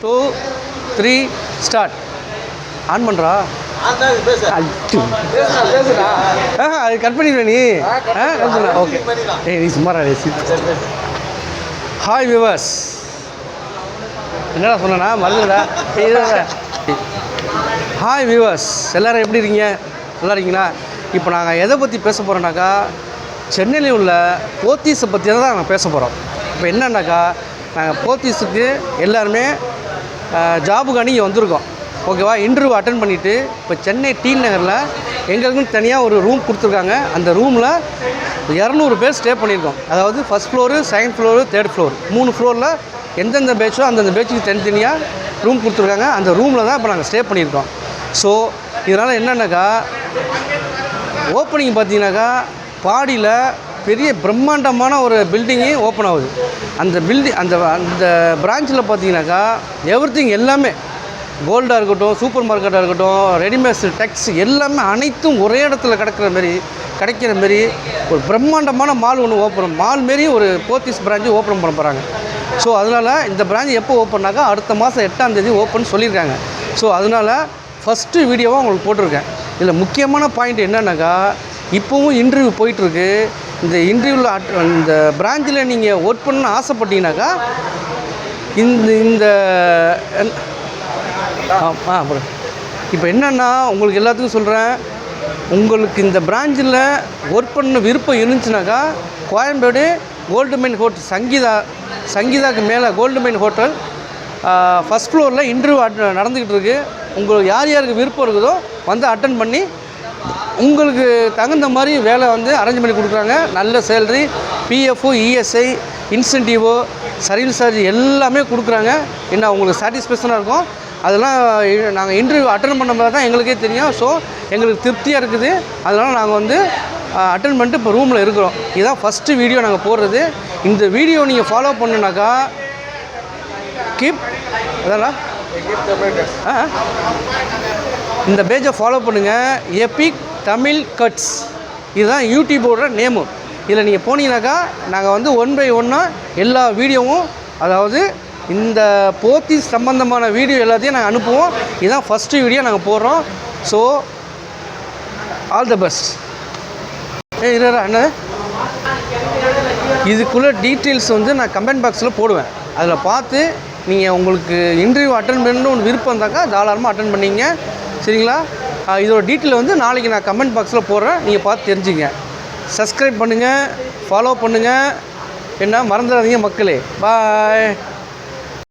2 3 start. On பண்ணுறா அது cut பண்ணிடுவேன் நீ. ஓகே நீ சும்மாரா ரேசி. ஹாய் வியூவர்ஸ், என்னடா சொன்னா மறந்துடா. ஹாய் வியூவர்ஸ், எல்லோரும் எப்படி இருக்கீங்க? நல்லா இருக்கீங்களா? இப்போ நாங்கள் எதை பற்றி பேச போகிறோம்னாக்கா, சென்னையில் உள்ள போத்தீஸை பற்றி தான் நாங்கள் பேச போகிறோம். இப்போ என்னன்னாக்கா, நாங்கள் போத்தீஸுக்கு எல்லாருமே ஜாபுக்காண்டி இங்கே வந்திருக்கோம். ஓகேவா? இன்டர்வியூ அட்டன் பண்ணிவிட்டு இப்போ சென்னை டி நகரில் எங்களுக்குன்னு தனியாக ஒரு ரூம் கொடுத்துருக்காங்க. அந்த ரூமில் 200 பேர் ஸ்டே பண்ணியிருக்கோம். அதாவது first floor, second floor, third floor, 3 ஃப்ளோரில் எந்தெந்த பேட்சோ அந்தந்த பேட்சுக்கு தனித்தனியாக ரூம் கொடுத்துருக்காங்க. அந்த ரூமில் தான் இப்போ நாங்கள் ஸ்டே பண்ணியிருக்கோம். ஸோ இதனால் என்னென்னாக்கா, ஓப்பனிங் பார்த்தீங்கன்னாக்கா பாடியில் பெரிய பிரம்மாண்டமான ஒரு பில்டிங்கு ஓப்பன் ஆகுது. அந்த அந்த பிரான்ச்சில் பார்த்தீங்கன்னாக்கா எவ்ரிதிங் எல்லாமே கோல்டாக இருக்கட்டும், சூப்பர் மார்க்கெட்டாக இருக்கட்டும், ரெடிமேட்ஸ், டெக்ஸ் எல்லாமே அனைத்தும் ஒரே இடத்துல கிடைக்கிற மாரி ஒரு பிரம்மாண்டமான மால் ஒன்று மால் மாரி ஒரு போத்தீஸ் பிரான்ச்சு ஓப்பன் பண்ண போகிறாங்க. ஸோ அதனால் இந்த பிரான்ச் எப்போ ஓப்பன்னாக்கா அடுத்த மாதம் 8ஆம் தேதி ஓப்பன் சொல்லியிருக்காங்க. ஸோ அதனால் ஃபஸ்ட்டு வீடியோவாக உங்களுக்கு போட்டிருக்கேன். இதில் முக்கியமான பாயிண்ட் என்னன்னாக்கா, இப்போவும் இன்டர்வியூ போயிட்டுருக்கு. இந்த இன்டர்வியூவில் இந்த பிரான்ச்சில் நீங்கள் ஒர்க் பண்ண ஆசைப்பட்டீங்கன்னாக்கா இந்த அப்புறம் இப்போ என்னென்னா உங்களுக்கு எல்லாத்துக்கும் சொல்கிறேன், உங்களுக்கு இந்த பிரான்ச்சில் ஒர்க் பண்ண விருப்பம் இருந்துச்சுனாக்கா கோயம்பேடு கோல்டு மைன் ஹோட்டல் சங்கீதாவுக்கு மேலே கோல்டு மைன் ஹோட்டல் ஃபஸ்ட் ஃப்ளோரில் இன்டர்வியூ நடந்துக்கிட்டு இருக்குது. உங்களுக்கு யாருக்கு விருப்பம் இருக்குதோ வந்து அட்டன் பண்ணி உங்களுக்கு தகுந்த மாதிரி வேலை அரேஞ்ச் பண்ணி கொடுக்குறாங்க. நல்ல சேலரி, பிஎஃப், இஎஸ்ஐ, இன்சென்டிவோ, சர்வீஸ் சார்ஜ் எல்லாமே கொடுக்குறாங்க. என்ன உங்களுக்கு சாட்டிஸ்ஃபேக்ஷனாக இருக்கும். அதெல்லாம் நாங்கள் இன்டர்வியூ அட்டன் பண்ணும்போது தான் எங்களுக்கே தெரியும். ஸோ எங்களுக்கு திருப்தியாக இருக்குது. அதனால் நாங்கள் அட்டன் பண்ணிட்டு இப்போ ரூமில் இருக்கிறோம். இதுதான் ஃபஸ்ட்டு வீடியோ நாங்கள் போடுறது. இந்த வீடியோ நீங்கள் ஃபாலோ பண்ணுனாக்கா அதான் இந்த பேஜை ஃபாலோ பண்ணுங்கள். எபிக் தமிழ் கட்ஸ் இதுதான் யூடியூபோட நேமு. இதில் நீங்கள் போனீங்கன்னாக்கா நாங்கள் 1 by 1 எல்லா வீடியோவும், அதாவது இந்த போத்தீஸ் சம்பந்தமான வீடியோ எல்லாத்தையும் நாங்கள் அனுப்புவோம். இதுதான் ஃபஸ்ட்டு வீடியோ நாங்கள் போடுறோம். So all the best. என்ன இதுக்குள்ளே டீட்டெயில்ஸ் நான் கமெண்ட் பாக்ஸில் போடுவேன். அதில் பார்த்து நீங்கள் உங்களுக்கு இன்டர்வியூ அட்டன் பண்ணணும்னு விருப்பம் இருந்தாக்கா தாராளமாக அட்டன் பண்ணிங்க. சரிங்களா? இதோட டீட்டெயில் நாளைக்கு நான் கமெண்ட் பாக்ஸில் போடுறேன். நீங்கள் பார்த்து தெரிஞ்சுங்க. சப்ஸ்கிரைப் பண்ணுங்கள், ஃபாலோ பண்ணுங்கள். என்ன மறந்துடாதீங்க மக்களே. பாய்.